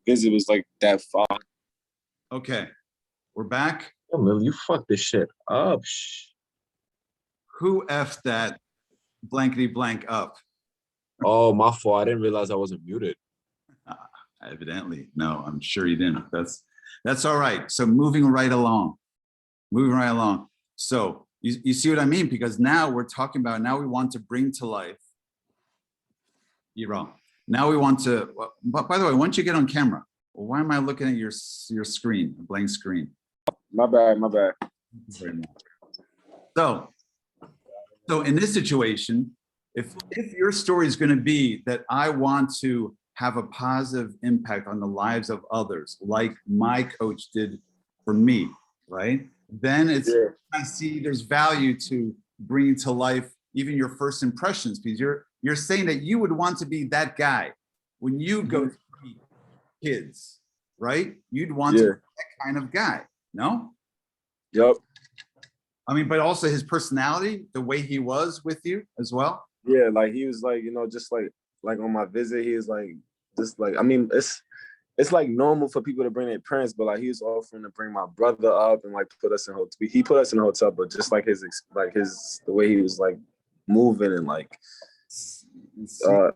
visit was like that far. Okay, we're back. Yo, Lil, you fucked this shit up. Who effed that blankety blank up? Oh, my fault. I didn't realize I wasn't muted. Evidently, no, I'm sure you didn't. That's all right. So moving right along. So you see what I mean? Because now we're talking about, now we want to bring to life. You're wrong. Now we want to, but by the way, once you get on camera, why am I looking at your screen, a blank screen? My bad. Very much. So in this situation, if your story is going to be that I want to have a positive impact on the lives of others, like my coach did for me, right? Then it's, I see there's value to bringing to life even your first impressions, because you're saying that you would want to be that guy when you go to meet kids, right? You'd want to be that kind of guy, no? Yep. I mean, but also his personality, the way he was with you as well. Yeah, like he was like, you know, just like on my visit, he was like, just like, I mean, it's like normal for people to bring their parents, but like he was offering to bring my brother up and like put us in hotel. He put us in a hotel, but just like the way he was like moving and like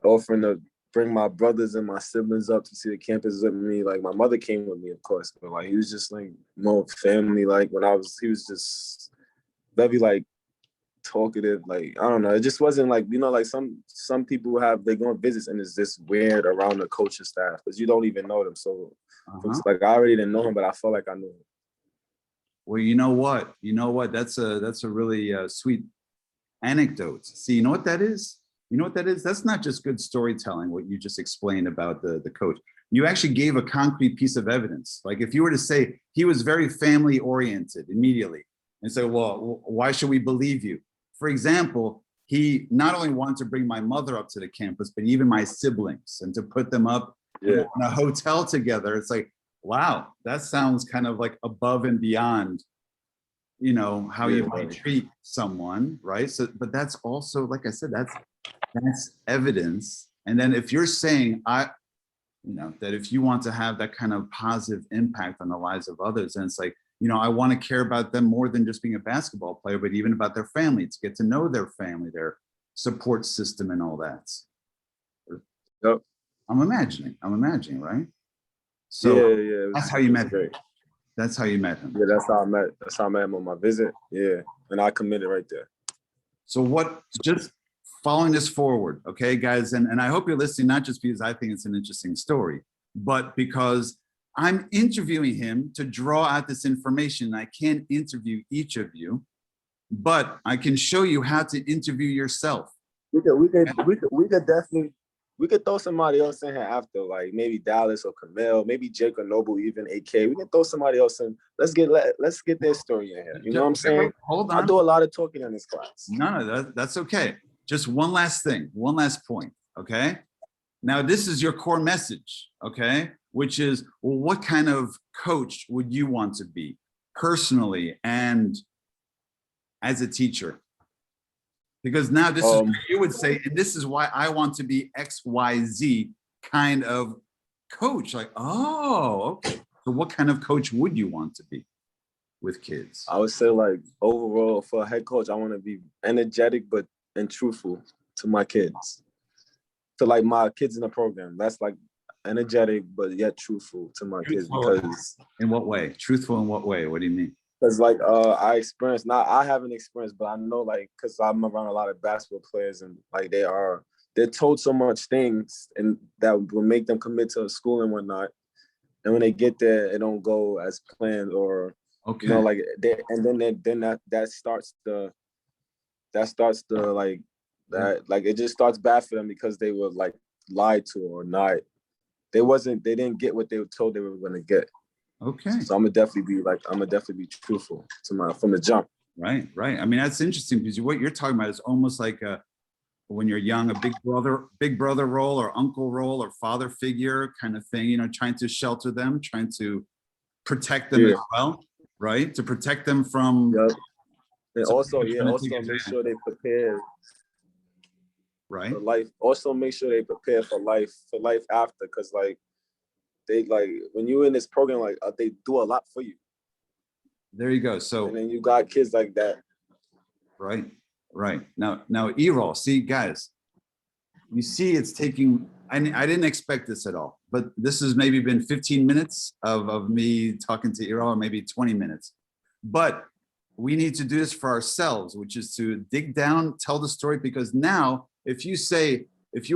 offering to bring my brothers and my siblings up to see the campus with me. Like my mother came with me, of course, but like he was just like more family. Like he was just very like talkative. Like I don't know, it just wasn't like, you know, like some people they go on visits and it's just weird around the coaching staff because you don't even know them. So it's like I already didn't know him, but I felt like I knew him. Well, you know what? That's a really sweet anecdote. See, you know what that is? That's not just good storytelling, what you just explained about the coach. You actually gave a concrete piece of evidence. Like if you were to say he was very family oriented immediately and say, well, why should we believe you? For example, he not only wanted to bring my mother up to the campus, but even my siblings and to put them up in a hotel together. It's like, wow, that sounds kind of like above and beyond, you know, how you might treat someone, right? So, but that's also, like I said, that's evidence. And then if you're saying, that if you want to have that kind of positive impact on the lives of others, and it's like, you know, I want to care about them more than just being a basketball player, but even about their family, to get to know their family, their support system and all that. Yep. I'm imagining, right? So that's how you met him. That's how you met him. Yeah, that's how I met him on my visit. Yeah, and I committed right there. So just following this forward, okay, guys, and I hope you're listening, not just because I think it's an interesting story, but because I'm interviewing him to draw out this information. I can't interview each of you, but I can show you how to interview yourself. We could definitely throw somebody else in here after, like maybe Dallas or Camille, maybe Jake or Noble, even AK. We can throw somebody else in. Let's get their story in here. You know what I'm saying? Hold on. I do a lot of talking in this class. No, that's okay. Just one last thing, one last point, okay? Now, this is your core message, okay? Which is, well, what kind of coach would you want to be personally and as a teacher? Because now this is what you would say, and this is why I want to be XYZ kind of coach. Like, oh, okay. So what kind of coach would you want to be with kids? I would say, like, overall, for a head coach, I want to be energetic and truthful to my kids. To like my kids in the program. That's like energetic, but yet truthful to my kids. Because in what way? Truthful in what way? What do you mean? Because like I haven't experienced, but I know, like, because I'm around a lot of basketball players and like they're told so much things and that will make them commit to school and whatnot. And when they get there, it don't go as planned, or you know, like that starts the like that, like it just starts bad for them because they were like lied to or not. They didn't get what they were told they were going to get. Okay. So I'm gonna definitely be truthful from the jump. Right. I mean, that's interesting because what you're talking about is almost like when you're young, a big brother role or uncle role or father figure kind of thing, you know, trying to shelter them, trying to protect them as well, right? To protect them from. Yep. And also make sure they prepare. Right. For life. Also make sure they prepare for life after, because like they like when you're in this program, like they do a lot for you. There you go. So and then you got kids like that. Right. Now, Errol, see, guys, you see it's taking, I didn't expect this at all, but this has maybe been 15 minutes of me talking to Errol, or maybe 20 minutes. But we need to do this for ourselves, which is to dig down, tell the story, because now if you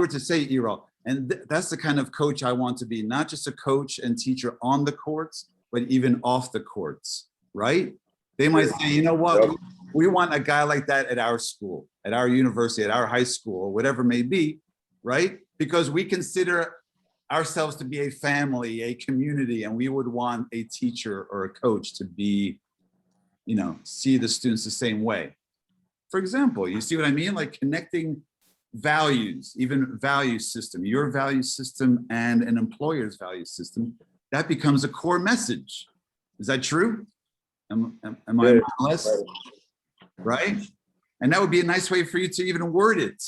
were to say, Errol, and that's the kind of coach I want to be, not just a coach and teacher on the courts, but even off the courts, right? They might say, you know what, we want a guy like that at our school, at our university, at our high school, or whatever it may be, right? Because we consider ourselves to be a family, a community, and we would want a teacher or a coach to be, you know, see the students the same way. For example, you see what I mean? Like connecting values, even value system, your value system and an employer's value system, that becomes a core message. Is that true? Am I less? Right? And that would be a nice way for you to even word it.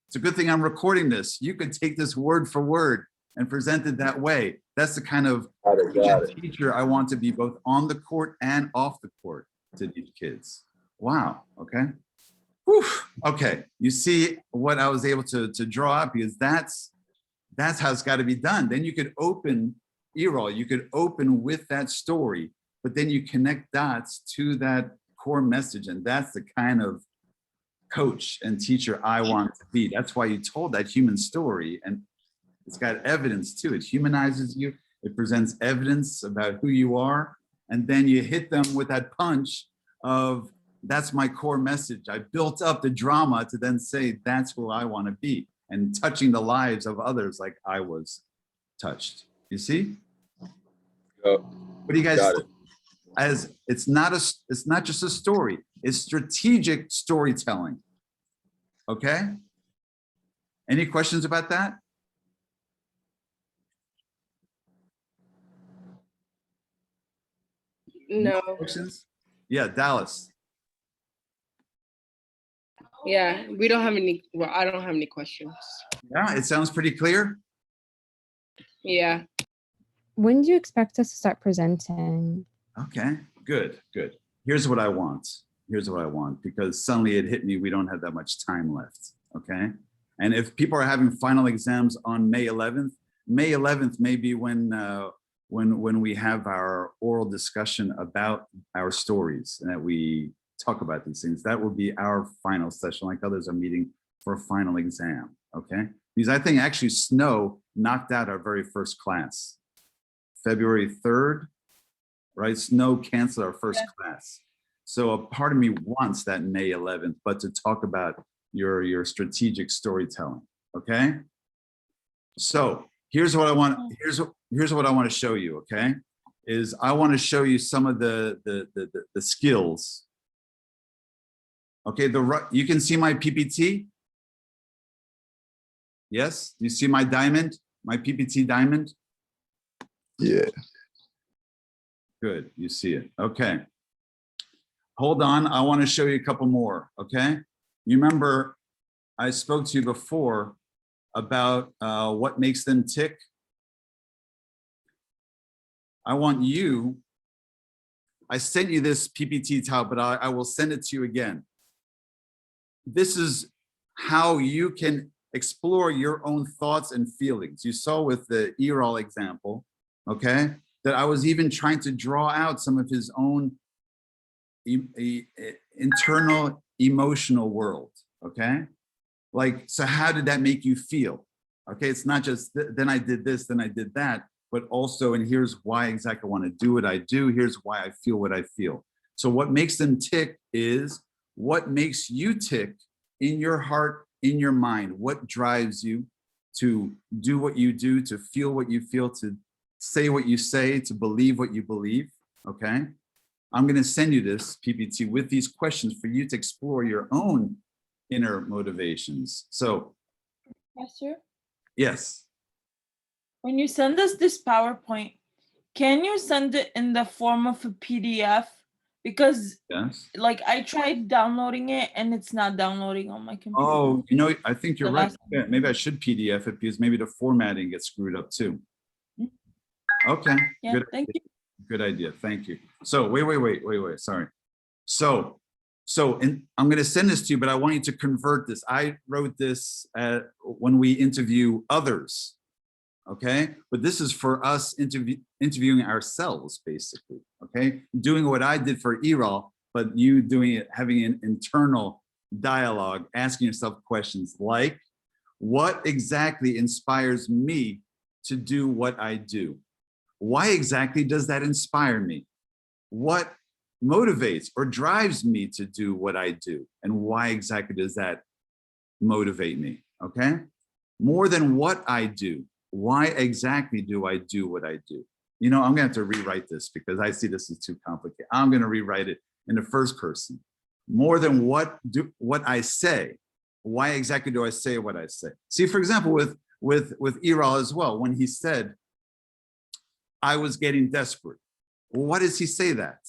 It's a good thing I'm recording this. You could take this word for word and present it that way. That's the kind of teacher I want to be, both on the court and off the court, to these kids. Wow, okay. Whew. Okay, you see what I was able to draw up, because that's how it's got to be done. Then you could open, Errol, you could open with that story, but then you connect dots to that core message, and that's the kind of coach and teacher I want to be. That's why you told that human story, and it's got evidence too. It humanizes you, it presents evidence about who you are, and then you hit them with that punch of, that's my core message. I built up the drama to then say, that's who I want to be, and touching the lives of others like I was touched. You see? Yep. What do you guys think? As it's not just a story, it's strategic storytelling. Okay? Any questions about that? No. Questions? Yeah, Dallas. Yeah, we don't have any, well, I don't have any questions. Yeah, it sounds pretty clear. Yeah. When do you expect us to start presenting? Okay, good. Here's what I want. Because suddenly it hit me, we don't have that much time left, okay? And if people are having final exams on May 11th may be when we have our oral discussion about our stories, and that we talk about these things. That will be our final session, like others are meeting for a final exam, okay? Because I think actually snow knocked out our very first class. February 3rd, right? Snow canceled our first class. So a part of me wants that May 11th, but to talk about your strategic storytelling, okay? So here's what I want, here's what I want to show you, okay? Is I want to show you some of the skills. Okay, you can see my PPT? Yes, you see my diamond, my PPT diamond? Yeah. Good, you see it, okay. Hold on, I want to show you a couple more, okay? You remember I spoke to you before about what makes them tick. I want you, I sent you this PPT tile, but I will send it to you again. This is how you can explore your own thoughts and feelings. You saw with the Errol example, okay, that I was even trying to draw out some of his own internal emotional world, okay? Like, so how did that make you feel? Okay, it's not just then I did this, then I did that, but also, and here's why exactly I want to do what I do, here's why I feel what I feel. So what makes them tick is what makes you tick in your heart, in your mind. What drives you to do what you do, to feel what you feel, to say what you say, to believe what you believe, okay? I'm going to send you this PPT with these questions for you to explore your own inner motivations. So, Pastor, yes. when you send us this PowerPoint, can you send it in the form of a PDF? Because Yes. like I tried downloading it and it's not downloading on my computer. Oh, I think you're The right. last- Yeah, maybe I should PDF it, because maybe the formatting gets screwed up too. Okay, Yeah, good. thank you. Good idea. Thank you. So wait. Sorry. So and I'm going to send this to you, but I want you to convert this. I wrote this when we interview others. Okay, but this is for us interviewing ourselves, basically. Okay, doing what I did for Erol, but you doing it, having an internal dialogue, asking yourself questions like, what exactly inspires me to do what I do? Why exactly does that inspire me? What motivates or drives me to do what I do? And why exactly does that motivate me? Okay, more than what I do. Why exactly do I do what I do? You know, I'm gonna have to rewrite this because I see this is too complicated. I'm gonna rewrite it in the first person. More than what I say. Why exactly do I say what I say? See, for example, with Erol as well, when he said, I was getting desperate. Well, why does he say that?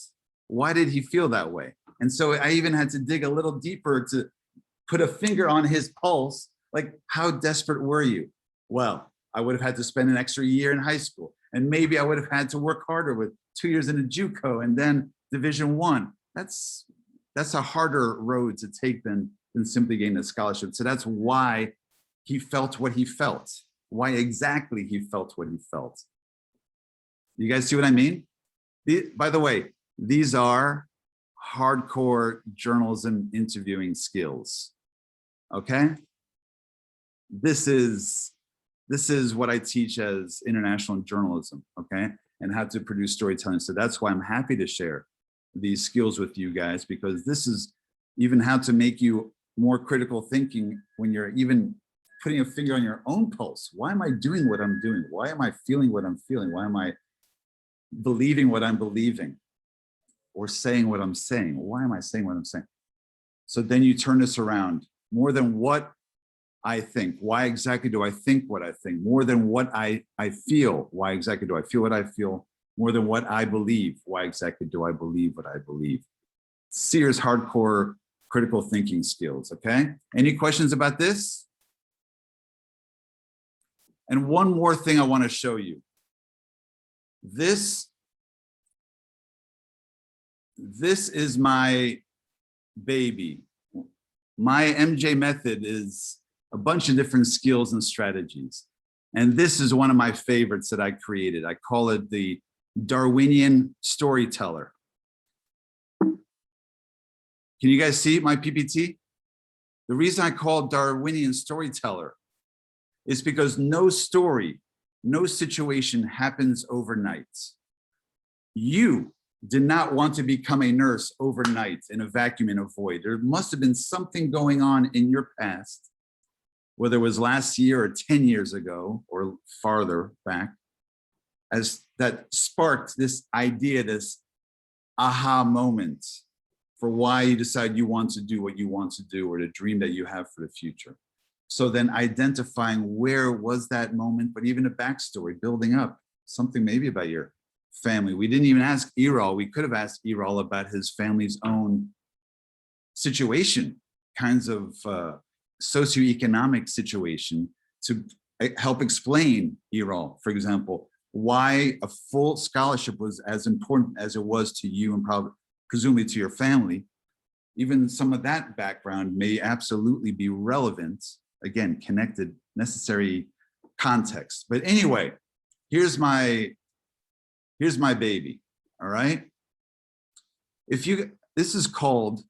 Why did he feel that way? And so I even had to dig a little deeper to put a finger on his pulse, like, how desperate were you? Well, I would have had to spend an extra year in high school, and maybe I would have had to work harder with 2 years in a JUCO and then Division I. That's a harder road to take than simply getting a scholarship. So that's why he felt what he felt. Why exactly he felt what he felt. You guys see what I mean? By the way, these are hardcore journalism interviewing skills. Okay? This is what I teach as international journalism, okay? And how to produce storytelling. So that's why I'm happy to share these skills with you guys, because this is even how to make you more critical thinking when you're even putting a finger on your own pulse. Why am I doing what I'm doing? Why am I feeling what I'm feeling? Why am I believing what I'm believing or saying what I'm saying? Why am I saying what I'm saying? So then you turn this around. More than what I think. Why exactly do I think what I think? More than what I feel. Why exactly do I feel what I feel? More than what I believe. Why exactly do I believe what I believe? Sears hardcore critical thinking skills, okay? Any questions about this? And one more thing I want to show you. This is my baby. My MJ method is a bunch of different skills and strategies. And this is one of my favorites that I created. I call it the Darwinian Storyteller. Can you guys see my PPT? The reason I call it Darwinian Storyteller is because no story, no situation happens overnight. You did not want to become a nurse overnight in a vacuum in a void. There must have been something going on in your past, whether it was last year or 10 years ago or farther back, as that sparked this idea, this aha moment for why you decide you want to do what you want to do, or the dream that you have for the future. So then identifying where was that moment, but even a backstory, building up something maybe about your family. We didn't even ask Erol. We could have asked Erol about his family's own situation, kinds of socioeconomic situation, to help explain, Erol, for example, why a full scholarship was as important as it was to you and probably presumably to your family. Even some of that background may absolutely be relevant, again, connected, necessary context. But anyway, here's my baby, all right? This is called,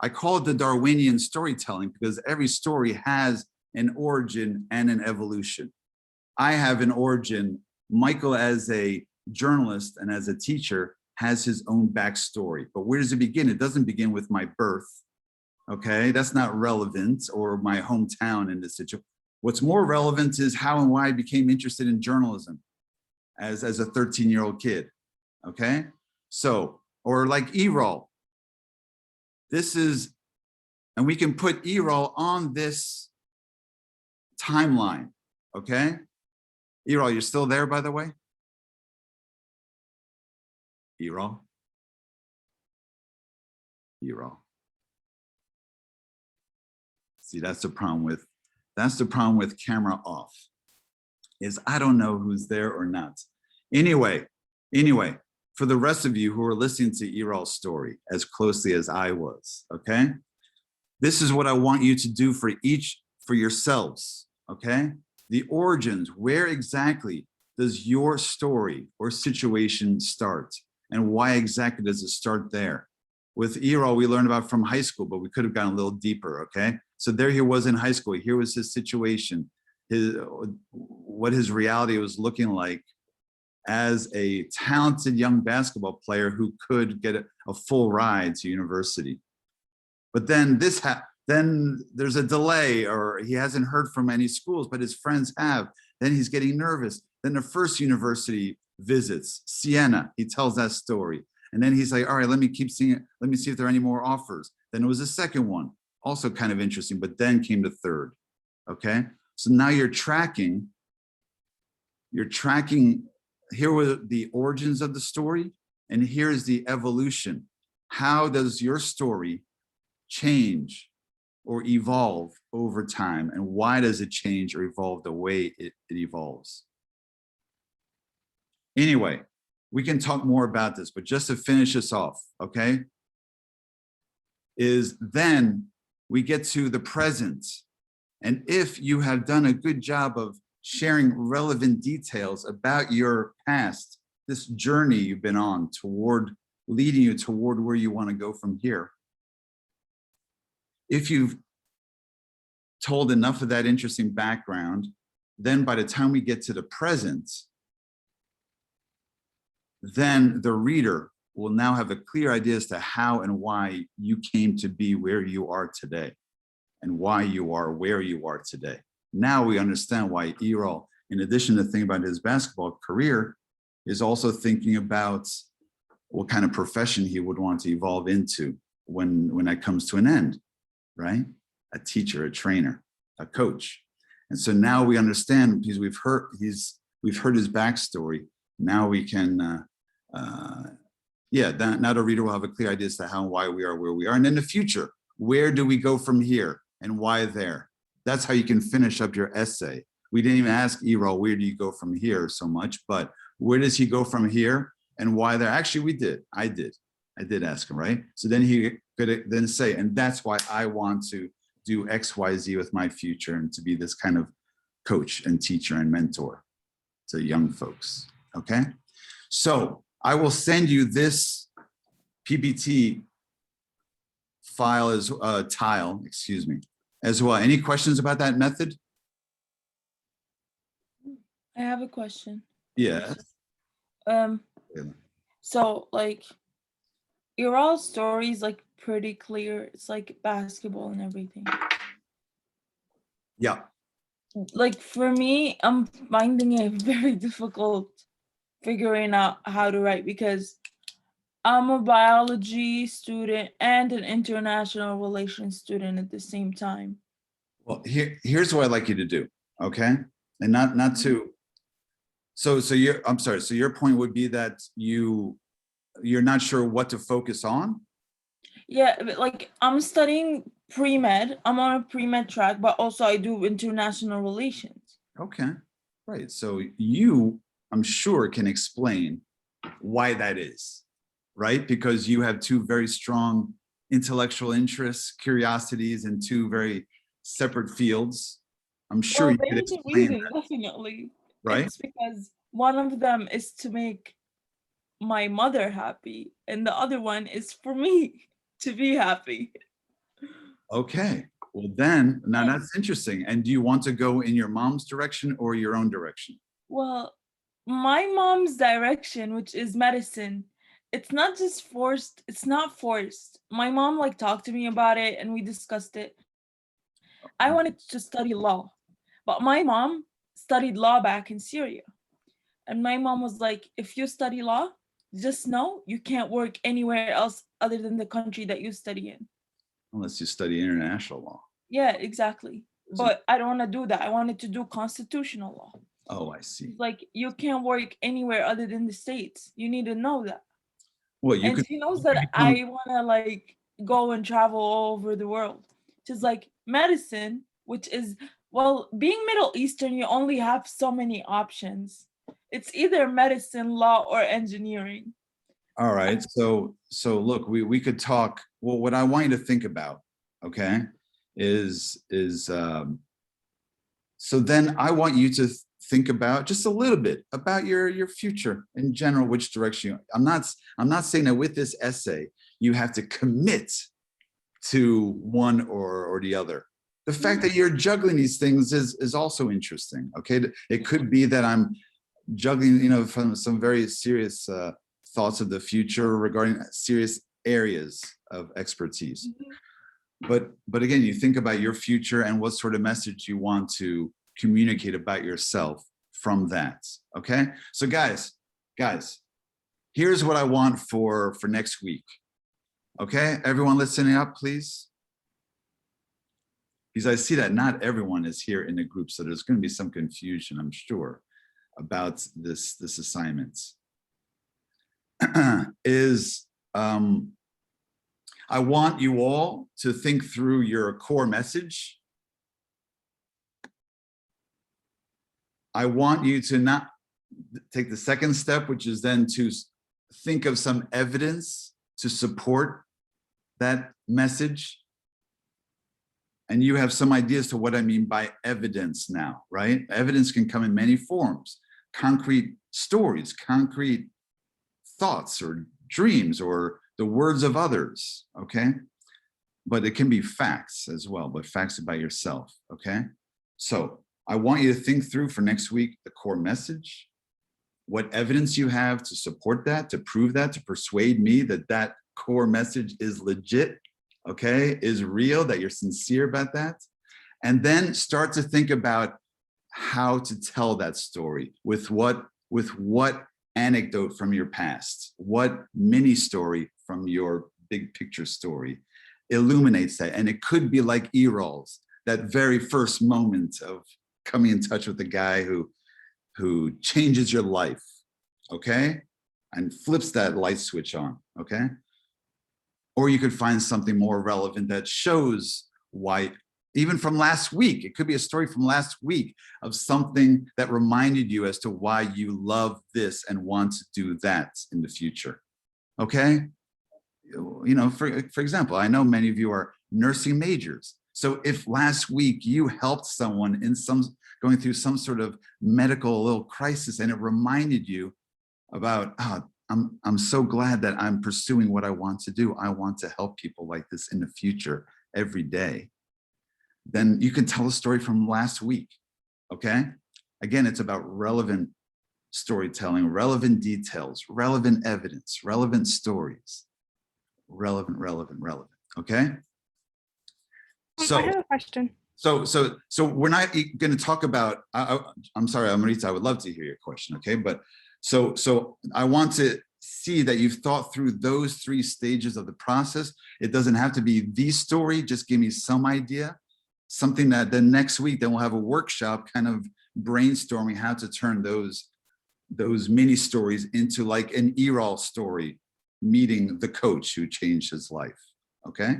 I call it the Darwinian storytelling because every story has an origin and an evolution. I have an origin. Michael, as a journalist and as a teacher, has his own backstory. But where does it begin? It doesn't begin with my birth, okay? That's not relevant, or my hometown in this situation. What's more relevant is how and why I became interested in journalism as a 13-year-old kid, okay? So, or like Erol. This is, and we can put Erol on this timeline, okay? Erol, you're still there, by the way? Erol? Erol. See, that's the problem with camera off, is I don't know who's there or not. Anyway, for the rest of you who are listening to Erol's story as closely as I was, okay? This is what I want you to do for yourselves, okay? The origins, where exactly does your story or situation start? And why exactly does it start there? With Erol, we learned about from high school, but we could have gone a little deeper, okay? So there he was in high school. Here was his situation, what his reality was looking like as a talented young basketball player who could get a full ride to university. But then then there's a delay, or he hasn't heard from any schools, but his friends have. Then he's getting nervous. Then the first university visits, Siena, he tells that story. And then he's like, all right, let me keep seeing it. Let me see if there are any more offers. Then it was the second one, also kind of interesting, but then came the third, okay? So now you're tracking, here were the origins of the story, and here's the evolution. How does your story change or evolve over time, and why does it change or evolve the way it evolves? Anyway, we can talk more about this, but just to finish this off, okay, is then we get to the present. And if you have done a good job of sharing relevant details about your past, this journey you've been on leading you toward where you want to go from here. If you've told enough of that interesting background, then by the time we get to the present, then the reader will now have a clear idea as to how and why you came to be where you are today, and why you are where you are today. Now we understand why Erol, in addition to thinking about his basketball career, is also thinking about what kind of profession he would want to evolve into when that comes to an end, right? A teacher, a trainer, a coach. And so now we understand, because we've heard his backstory. Now we can, now the reader will have a clear idea as to how and why we are where we are. And in the future, where do we go from here and why there? That's how you can finish up your essay. We didn't even ask Erol, where do you go from here so much, but where does he go from here and why there? Actually, we did. I did ask him, right? So then he could then say, and that's why I want to do X, Y, Z with my future, and to be this kind of coach and teacher and mentor to young folks, okay? So I will send you this PPT file tile, as well. Any questions about that method? I have a question. Yeah. So like Erol's story is like pretty clear. It's like basketball and everything. Yeah. Like for me, I'm finding it very difficult figuring out how to write, because I'm a biology student and an international relations student at the same time. Well, here's what I'd like you to do, okay? And not to. So I'm sorry. So your point would be that you're not sure what to focus on? Yeah, but like I'm studying pre-med. I'm on a pre-med track, but also I do international relations. Okay, right. So you, I'm sure, can explain why that is, right? Because you have two very strong intellectual interests, curiosities, and two very separate fields. I'm sure Well, you could there's a explain reason, that, definitely. right? It's because one of them is to make my mother happy, and the other one is for me to be happy. Okay, well then, now that's interesting. And do you want to go in your mom's direction or your own direction? Well, my mom's direction, which is medicine, it's not just forced. It's not forced. My mom like talked to me about it and we discussed it. I wanted to study law, but my mom studied law back in Syria. And my mom was like, if you study law, just know you can't work anywhere else other than the country that you study in. Unless you study international law. Yeah, exactly. So- But I don't want to do that. I wanted to do constitutional law. Oh, I see. Like, you can't work anywhere other than the States. You need to know that. Well, you And could. she knows that I want to like go and travel all over the world. Just like medicine, which is, well, being Middle Eastern, you only have so many options. It's either medicine, law, or engineering. All right. So look, we could talk. Well, what I want you to think about, okay, is so then I want you to think about just a little bit about your future in general, which direction I'm not saying that with this essay you have to commit to one or the other. The fact that you're juggling these things is also interesting. Okay, it could be that I'm juggling, you know, from some very serious thoughts of the future regarding serious areas of expertise. But again, you think about your future and what sort of message you want to communicate about yourself from that. Okay, so guys, here's what I want for next week. Okay, everyone listening up, please. Because I see that not everyone is here in the group, so there's going to be some confusion, I'm sure, about this assignment. I want you all to think through your core message. I want you to not take the second step, which is then to think of some evidence to support that message. And you have some ideas to what I mean by evidence now, right? Evidence can come in many forms: concrete stories, concrete thoughts or dreams, or the words of others, okay? But it can be facts as well, but facts about yourself, okay? So I want you to think through for next week the core message, what evidence you have to support that, to prove that, to persuade me that that core message is legit, okay, is real, that you're sincere about that. And then start to think about how to tell that story, with what anecdote from your past, what mini story from your big picture story illuminates that. And it could be like Erol's, that very first moment of coming in touch with the guy who changes your life, okay, and flips that light switch on, okay? Or you could find something more relevant that shows why, even from last week, it could be a story from last week of something that reminded you as to why you love this and want to do that in the future, okay? You know, for example, I know many of you are nursing majors. So if last week you helped someone in going through some sort of medical little crisis, and it reminded you about, oh, I'm so glad that I'm pursuing what I want to do. I want to help people like this in the future every day. Then you can tell a story from last week, okay? Again, it's about relevant storytelling, relevant details, relevant evidence, relevant stories, relevant, okay? So I have a question. So we're not going to talk about, I'm sorry, Amrita, I would love to hear your question, okay? But so I want to see that you've thought through those 3 stages of the process. It doesn't have to be the story, just give me some idea, something that then next week, then we'll have a workshop kind of brainstorming how to turn those mini stories into like an Erol story, meeting the coach who changed his life, okay?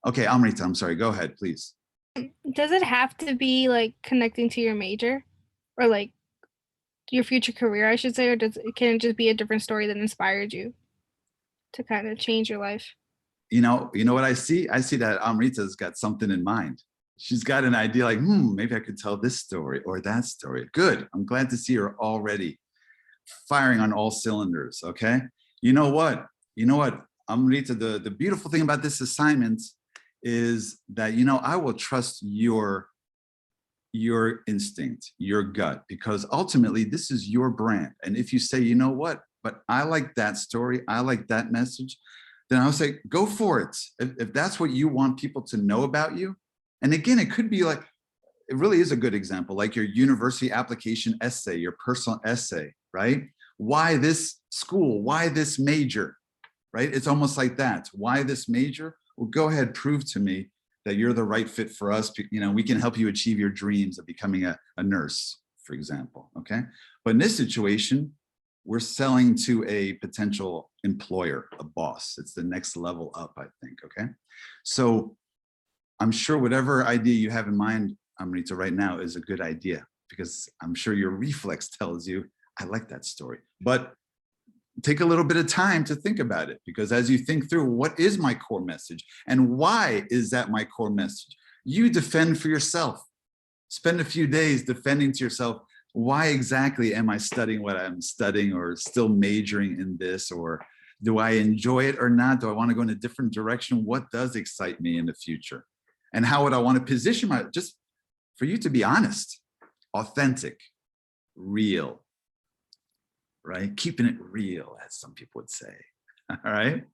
Okay, Amrita, I'm sorry, go ahead, please. Does it have to be like connecting to your major, or like your future career, I should say, or can it just be a different story that inspired you to kind of change your life? You know what I see? I see that Amrita's got something in mind. She's got an idea like, maybe I could tell this story or that story. Good, I'm glad to see her already firing on all cylinders, okay? You know what, Amrita, the beautiful thing about this assignment is that, I will trust your instinct, your gut, because ultimately this is your brand. And if you say, you know what, but I like that story, I like that message, then I'll say, go for it. If that's what you want people to know about you. And again, it could be like, it really is a good example, like your university application essay, your personal essay, right? Why this school? Why this major, right? It's almost like that. Why this major? Well, go ahead, prove to me that you're the right fit for us. We can help you achieve your dreams of becoming a nurse, for example, okay? But in this situation, we're selling to a potential employer, a boss. It's the next level up, I think, okay? So I'm sure whatever idea you have in mind, Amrita, right now is a good idea. because I'm sure your reflex tells you, I like that story. But take a little bit of time to think about it, because as you think through, what is my core message and why is that my core message? You defend for yourself. Spend a few days defending to yourself, why exactly am I studying what I'm studying, or still majoring in this, or do I enjoy it or not? Do I want to go in a different direction? What does excite me in the future? And how would I want to position just for you to be honest, authentic, real, right? Keeping it real, as some people would say. All right.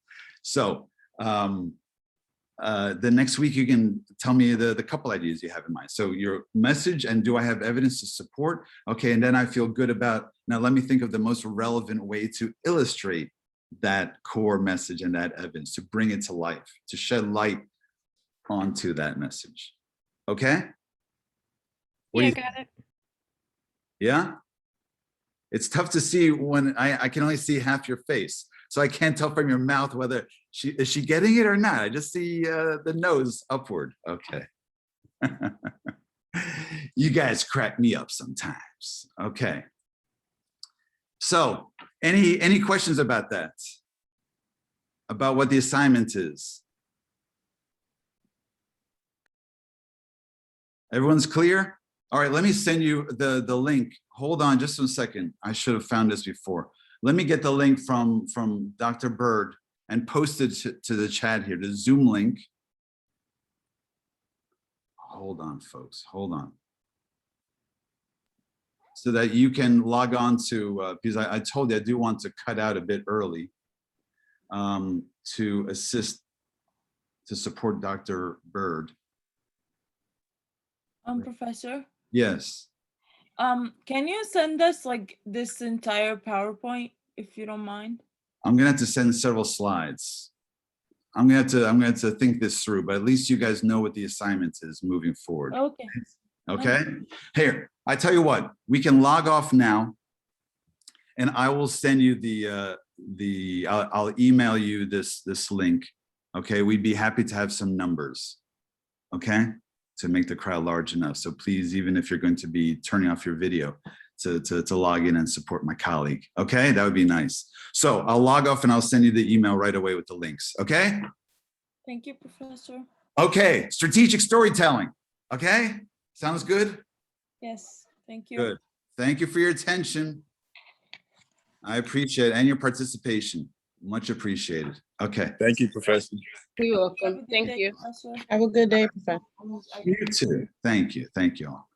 So the next week you can tell me the couple ideas you have in mind. So your message, and do I have evidence to support? Okay, and then I feel good about, now let me think of the most relevant way to illustrate that core message and that evidence, to bring it to life, to shed light onto that message. Okay? What do Yeah, you got it. Yeah? It's tough to see when I can only see half your face. So I can't tell from your mouth whether is she getting it or not. I just see the nose upward. Okay. You guys crack me up sometimes. Okay. So any questions about that? About what the assignment is? Everyone's clear? All right, let me send you the link. Hold on just a second. I should have found this before. Let me get the link from Dr. Bird and post it to the chat here, the Zoom link. Hold on, folks, hold on. So that you can log on to, because I told you I do want to cut out a bit early to assist, to support Dr. Bird. Professor? Yes. Can you send us like this entire PowerPoint, if you don't mind? I'm gonna have to send several slides. I'm gonna have to think this through, but at least you guys know what the assignment is moving forward. Okay. Okay. Here, I tell you what, we can log off now, and I will send you I'll email you this link. Okay, we'd be happy to have some numbers. Okay, to make the crowd large enough. So please, even if you're going to be turning off your video, to log in and support my colleague. Okay, that would be nice. So I'll log off and I'll send you the email right away with the links. Okay. Thank you, Professor. Okay, strategic storytelling. Okay, sounds good? Yes, thank you. Good. Thank you for your attention. I appreciate it, and your participation. Much appreciated. Okay. Thank you, Professor. You're Have a welcome. good Thank day, you. Professor. Have a good day, Professor. You too. Thank you. Thank you all.